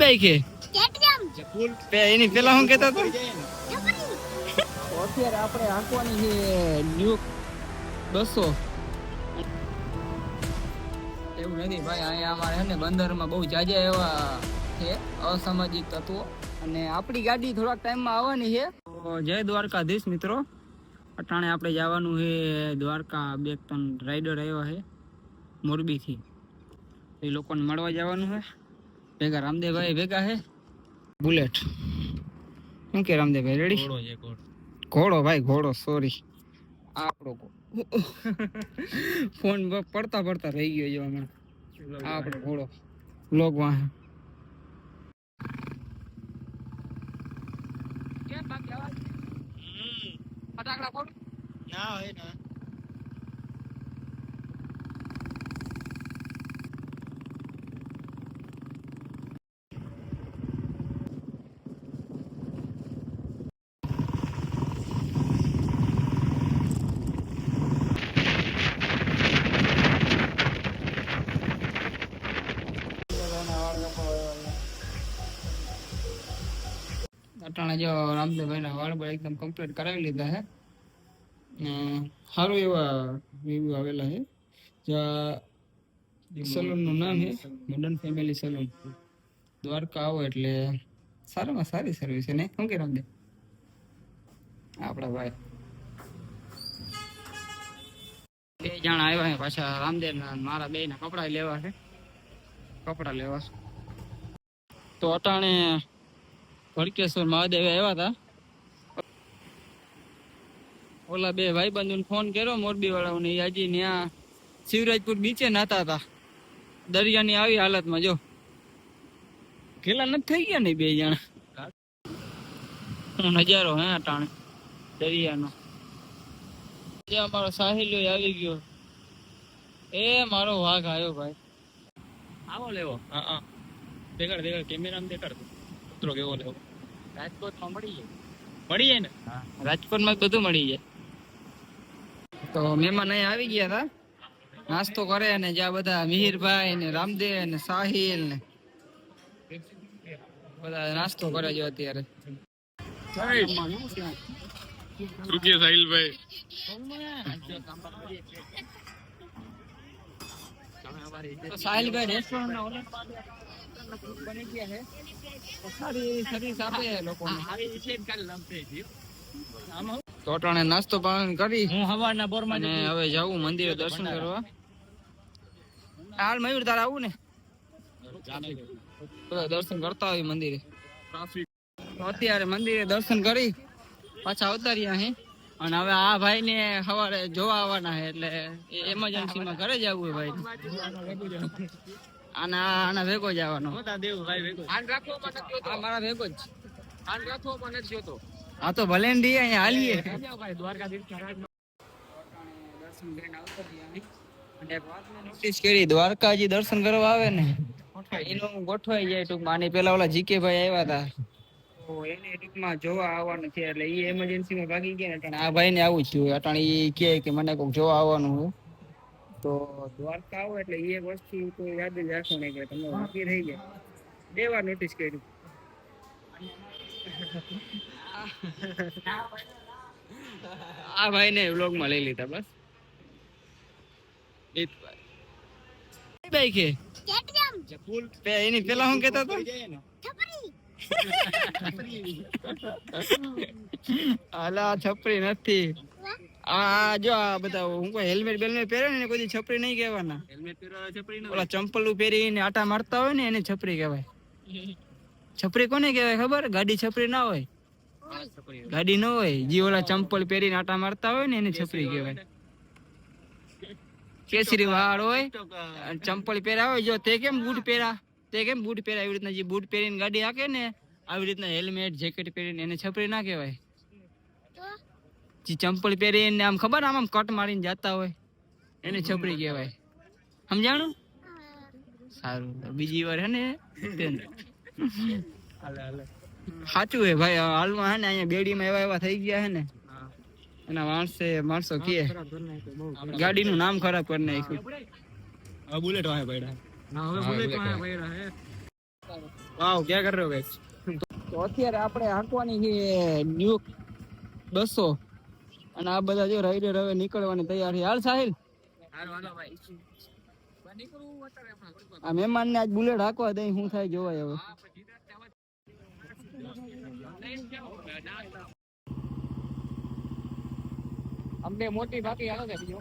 Bike હે ફૂલ pay એની પેલા હું કહેતો હતો અત્યારે આપણે આંકવાની છે ન્યુ 200 એવું નથી ભાઈ અહીંયા અમારે છે ને બંદરમાં બહુ જાજા એવા છે અસામાજિક તત્વો અને આપણી ગાડી થોડાક ટાઈમમાં આવવાની છે તો જય દ્વારકાધીશ મિત્રો અટાણે આપણે જવાનું છે દ્વારકા 2-3 રાઈડર આવ્યા છે મોરબીથી એ લોકોને મળવા જવાનું છે ભેગા રામદેવભાઈ ભેગા છે બુલેટ શું કે રામદેવભાઈ રેડી ઘોડો ભાઈ ઘોડો સોરી આપણો ફોન પડતા પડતા રહી ગયો જો હમણાં આપણો ઘોડો વ્લોગમાં ફટાકડા ફોડ ના હોય ના અટાણે જો રામદેવભાઈના વાળ એકદમ કમ્પ્લીટ કરાવી લીધા છે સારું એવા રિવ્યુ આવેલા છે જ્યાં સલૂનનું નામ છે મોડર્ન ફેમિલી સલૂન દ્વારકા આવો એટલે સારામાં સારી સર્વિસ છે ને શું કે રામદેવ આપણા ભાઈ 2 જણા આવ્યા છે પાછા રામદેવના મારા 2 ના કપડા લેવા છે તો અટાણે ભડકેશ્વર મહાદેવ આવ્યા હતા ઓલા 2 ભાઈબંધોને ફોન કર્યો મોરબી વાળાઓને હજી ત્યાં શિવરાજપુર બીચે નાતા હતા દરિયાની આવી હાલતમાં જો ઘેલા નથી થઈ ગયા ને 2 જણા નજારો હે અટાણે દરિયાનો જે અમારો સાહિલ્યો આવી ગયો એ મારો વાઘ આવ્યો ભાઈ આવો લેવો હા દેખાડ કેમેરામાં દેખાડ કૂતરો કેવો લેવો રાજકોટમાં મળી જાય ને હા રાજકોટમાં બધું મળી જાય તો મહેમાન અહીંયા આવી ગયા હતા નાસ્તો કરે ને જ્યાં બધા મિહિરભાઈ ને રામદેવ ને સાહિલ ને બધા નાસ્તો કરે જો અત્યારે સાહિલભાઈ સાહિલભાઈ રેસ્ટોરન્ટ બની ગયા છે સારી સર્વિસ આપે લોકોને તો અટાણે નાસ્તો પાણી કરી હું હવારના બોરમાં ને હવે જાવું મંદિરે દર્શન કરવા હાલ મયુર તારે આવું ને દર્શન કરતા હોય મંદિરે અત્યારે મંદિરે દર્શન કરી પાછા અવતાર્યા હે અને હવે આ ભાઈ ને સવારે જોવા આવવાના છે એટલે એમરજન્સીમાં ઘરે જવું હોય ભાઈ આના ભેગો જ આવવાનો મારા ભેગો જ હા તો ભલે અહીંયા હાલીએ નોટિસ કરી દ્વારકાજી દર્શન કરવા આવે ને એનું ગોઠવાઈ જાય ટૂંકમાં આની પેલા ઓલા જીકે ભાઈ આવ્યા હતા તો એને ટૂંકમાં જોવા આવવાનું છે એટલે એ એમરજન્સીમાં ભાગી ગયા ને આ ભાઈ ને આવું જ થયું અટાણે એ કે મને કોઈક જોવા આવવાનું હોય તો દ્વારકા આવો એટલે એ વસ્તુ તો યાદ જ રાખો ને કે તમે બાકી રહી ગયા 2 વાર નોટિસ કર્યું આ ભાઈ ને વ્લોગમાં લઈ લીધા બસ બાઈક હે ફૂલ પે એની પેલા હું કહેતો હતો અલા છપરી નથી આ જો આ બધા હું કોઈ હેલ્મેટ બેલ્મેટ પહેરે ને કોઈ છપરી નહીં કહેવાના હેલ્મેટ પહેરવા છપરી ન ઓલા ચંપલ પહેરીને આટા મારતા હોય ને એને છપરી કહેવાય છપરી કોને કહેવાય ખબર ગાડી છપરી ના હોય ગાડી ન હોય જે ઓલા ચંપલ પહેરીને આટા મારતા હોય ને એને છપરી કહેવાય કેસરી વાળ હોય ચંપલ પહેર્યા હોય જો તે કેમ બૂટ પહેરા એવી રીતના જે બૂટ પહેરીને ગાડી હાકે ને આવી રીતના હેલ્મેટ જેકેટ પહેરીને એને છપરી ના કહેવાય જે ચંપલ પહેરીને આમ ખબર આમ કટ મારીને જતા હોય એને છપરી કહેવાય સમજાણું સારું બીજી વાર હે ને સાચું હે ભાઈ હાલમાં હે ને અહીંયા બેડીમાં એવા થઈ ગયા હે ને એના માણસો કે ગાડીનું નામ ખરાબ કરી નાખ્યું બુલેટ વાહે પડ્યા. વાવ ક્યાં કર રહ્યો ગાઈસ. તો અત્યારે આપણે હાંકવાની છે ડ્યુક 200 અને આ બધા જો રાઈડર હવે નીકળવાની તૈયારી. હાલ સાહિલ આ મહેમાન ને આજ બુલેટ હાંકવા દઈ શું થાય જોવાય હવે. અમને મોટી બાકી હાલો કે બીજો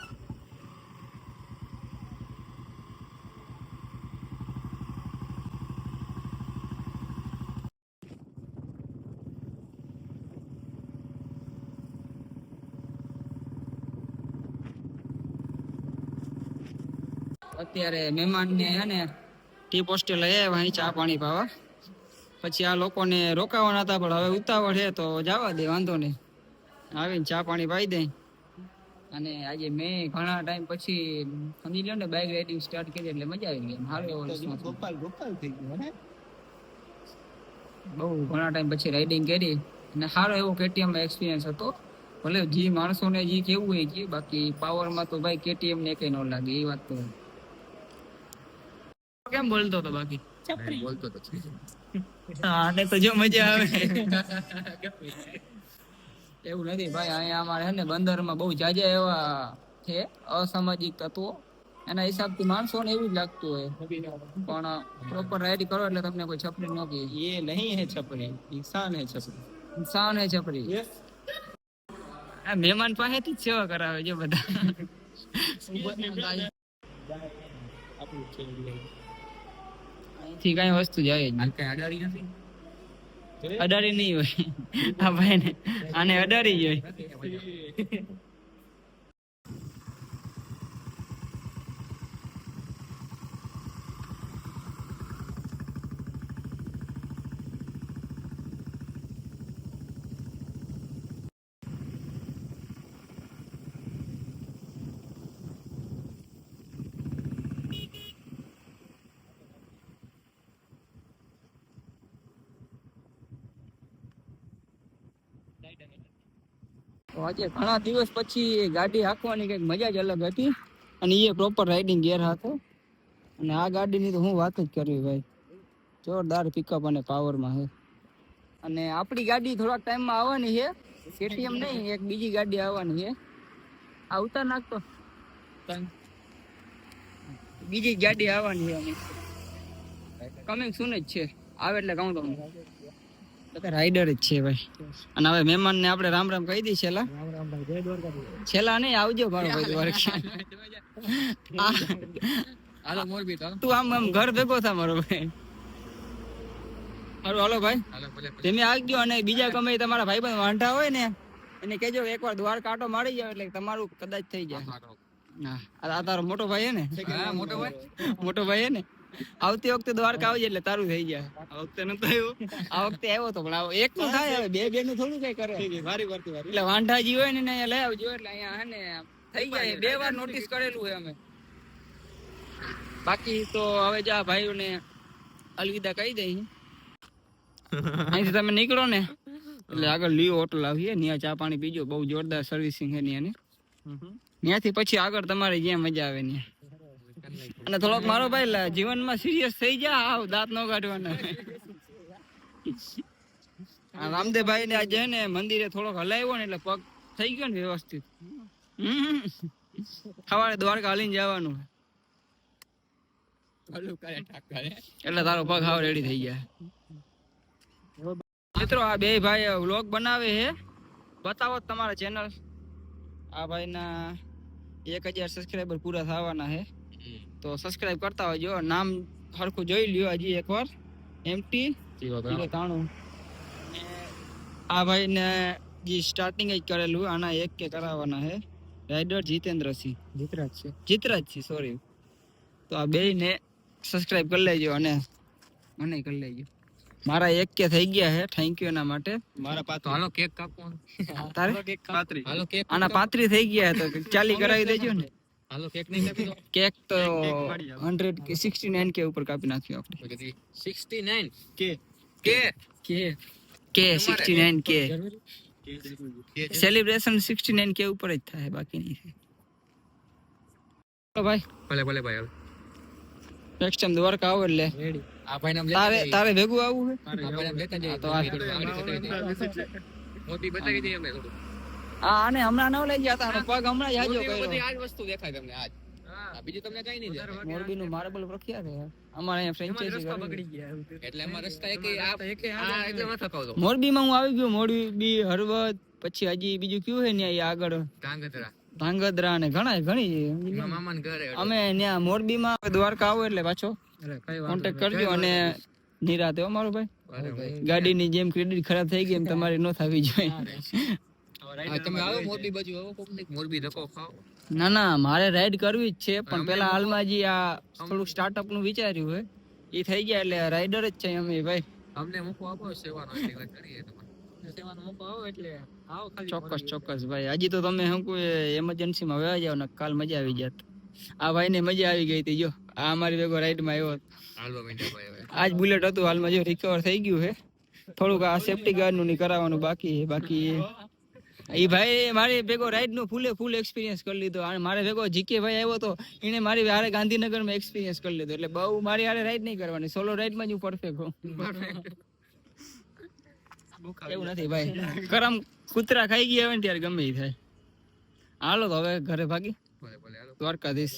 અત્યારે મહેમાન ને હે ને ટી પોસ્ટે લઈ આવ્યા અહીં ચા પાણી પાવા. પછી આ લોકોને રોકાવાના હતા પણ હવે ઉતાવળ છે તો જવા દે, વાંધો નહીં. આવીને ચા પાણી પાઈ દે. અને આજે મેં ઘણા ટાઈમ પછી સમજી લો ને બાઇક રાઇડિંગ સ્ટાર્ટ કરી એટલે મજા આવી ગઈ. હાલો ગોપાલ થઈ ગયો ને, બહુ ઘણા ટાઈમ પછી રાઇડિંગ કરી અને સારો એવો KTM માં એક્સપિરિયન્સ હતો. ભલે જે માણસોને જે કેવું હોય કે બાકી પાવરમાં તો ભાઈ KTM ને કઈ ન લાગે એ વાત તો. કેમ બોલતો હતો બાકી બોલતો તો હા ને તો જો મજા આવે. એવું નથી ભાઈ, અહીંયા અમારે ને બંદરમાં બહુ જાજા એવા છે અસામાજિક તત્વો. એના હિસાબથી માણસોને એવું જ લાગતું હોય પણ પ્રોપર રાઈડ કરો એટલે તમને કોઈ છપરી ન કહે. એ નહીં હે છપરી, ઇન્સાન હે છપરી. ઇન્સાન હે છપરી. આ મહેમાન પાસેથી જ સેવા કરાવે છે બધા. અહીંથી કઈ વસ્તુ જાય જ કઈ અડાડી નથી. અડાડી નહીં હોય આ ભાઈ ને, આને અડાડી જ હોય. આજે ઘણા દિવસ પછી ગાડી હાંકવાની કઈક મજા જ અલગ હતી અને એ પ્રોપર રાઇડિંગ ગિયર હતો. અને આ ગાડીની તો હું વાત જ કરવી ભાઈ, જોરદાર પિકઅપ અને પાવરમાં છે. અને આપણી ગાડી થોડાક ટાઈમમાં આવવાની છે, KTM નહીં, એક બીજી ગાડી આવવાની છે. આ ઉતાર નાખતો, બીજી ગાડી આવવાની છે. અમે કમિંગ સૂન જ છે, આવે એટલે કહું તમને. રાઈડર જ છે ભાઈ. અને હવે મહેમાન ને આપણે રામ રામ કહી દઈ. છેલ્લા છેલ્લા નહીં, આવજો મારો ભાઈ દ્વારકા. તું આમ આમ ઘર ભેગો થા મારો ભાઈ. સારું હાલો ભાઈ, તમે આવજો. અને બીજા ગમે તમારા ભાઈ બંધ વાંઢા હોય ને એને કહેજો એકવાર દ્વારકા આટો મારી જાવ એટલે તમારું કદાચ થઈ જાય. હા, આ તારો મોટો ભાઈ હે ને? મોટો ભાઈ હે ને? આવતી વખતે દ્વારકા આવજે એટલે તારું થઈ જાય. આ વખતે નતો આવ્યો, આ વખતે આવ્યો તો પણ એક નું થાય. હવે બે નું થોડું કઈ કરે. એટલે વાંઢાજી હોય ને અહીંયા લઈ આવજો એટલે અહીંયા હે ને થઈ જાય. 2 વાર નોટિસ કરેલું હોય અમે. બાકી તો હવે જા ભાઈઓને અલવિદા કહી દઈ. અહીંથી તમે નીકળો ને એટલે આગળ લિયો હોટલ આવીએ, ત્યાં ચા પાણી પીજો. બહુ જોરદાર સર્વિસિંગ છે ત્યાંની. ત્યાંથી પછી આગળ તમારે જ્યાં મજા આવે ત્યાં. અને થોડોક મારો ભાઈ જીવનમાં સિરિયસ થઈ જા, આવ દાંત નો કાઢવાના. રામદેવભાઈ ને આજે ને મંદિરે થોડોક હલાવ્યો ને એટલે પગ થઈ ગયો ને વ્યવસ્થિત. સવારે દ્વારકા હાલીને જવાનું એટલે તારો પગ હાવ રેડી થઈ ગયા. મિત્રો આ બે ભાઈ વ્લોગ બનાવે છે, બતાવો તમારા ચેનલ. આ ભાઈ ના 1000 સબસ્ક્રાઈબર પૂરા થવાના છે તો સબસ્ક્રાઇબ કરતા હોજો. નામ સરખું જોઈ લ્યો હજી એકવાર, MT93. આ ભાઈ ને જે સ્ટાર્ટિંગ જ કરેલું, આના 1K કરાવવાના છે. રાઇડર જીતેન્દ્રસિંહ, જીતરાજ છે સોરી. તો આ બે ને સબસ્ક્રાઇબ કરી લેજો અને મને કરી લેજો. મારા 1K થઈ ગયા છે, થેન્ક યુ એના માટે. મારા પાછો હાલો કેક કાપો. તારે 35 હાલો કેક આના 35 થઈ ગયા તો ચાલી કરાવી દેજો ને. હાલો કેક નહીં કાપી દો. કેક તો 169K ઉપર કાપી નાખ્યો આપણે. 69K કે 69K સેલિબ્રેશન 69K ઉપર જ થાય, બાકી નહીં થાય. ભાઈ ભલે ભાઈ, નેક્સ્ટ ટાઈમ દ્વારકા આવો એટલે રેડી. આ ભાઈ નામ તારે ભેગું આવવું છે લેતા જઈએ તો આ મોટી બતાવી દઈએ અમે થોડું હા આને હમણાં ન લઈ ગયા તા આનો પગ હમણાં જ હાજો બધી કર્યો આ જ વસ્તુ દેખાય તમને આજ બીજું તમને કઈ નહીં દેખાય મોરબી નું માર્બલ પ્રખ્યાત છે અમારે અહીંયા ફ્રેન્ચાઇઝી બગડી ગયા એટલે એમાં રસ્તા એક એટલે ન થકાવતો મોરબીમાં હું આવી ગયો મોરબી હળવદ પછી હજી બીજું કયું છે ને આગળ ધાંગધ્રા ને ઘણી મામાને ઘરે અમે ત્યાં મોરબીમાં દ્વારકા આવો એટલે પાછો કોન્ટેક્ટ કરજો અને નિરાતે હો મારો ભાઈ ગાડીની જેમ ક્રેડિટ ખરાબ થઈ ગઈ એમ તમારી ન થવી જોઈએ તમે આવો મોરબી બાજુ આવો કોક મોરબી ધક્કો ખાઓ ના ના મારે રાઈડ કરવી જ છે પણ પેલા હાલમાં જે આ થોડુંક સ્ટાર્ટઅપ નું વિચાર્યું હોય એ થઈ ગયા એટલે રાઈડર જ છે અમે ભાઈ અમને મૂકો આપો સેવાનો વાત કરીએ સેવાનો મૂકો આવો એટલે આવો ખાલી ચોક્કસ ભાઈ હજી તો તમે શું કોઈ એમરજન્સી માં વયા જાવ ને કાલ મજા આવી જાત આ ભાઈ ને મજા આવી ગઈ હતી જો આ અમારી ભેગો રાઈડ માં આવ્યો હાલવા મીંડા ભાઈ હવે આજ બુલેટ હતું હાલમાં જો રિકવર થઈ ગયું છે થોડુંક આ સેફટી ગાર્ડ નું કરાવવાનું બાકી છે બાકી એ ભાઈ મારી ભેગો રાઈડ નો ફૂલ એક્સપિરિયન્સ કરી લીધો અને મારે ભેગો જીકે ભાઈ આવ્યો તો એને મારી હારે ગાંધીનગરમાં એક્સપિરિયન્સ કરી લીધો એટલે બહુ મારી હારે રાઈડ નહીં કરવાની સોલો રાઈડ માં જ હું પરફેક્ટ હોઉં એવું નથી ભાઈ કરમ કૂતરા ખાઈ ગયા હોય ને ત્યારે ગમે એ થાય હાલો તો હવે ઘરે ભાગી દ્વારકાધીશ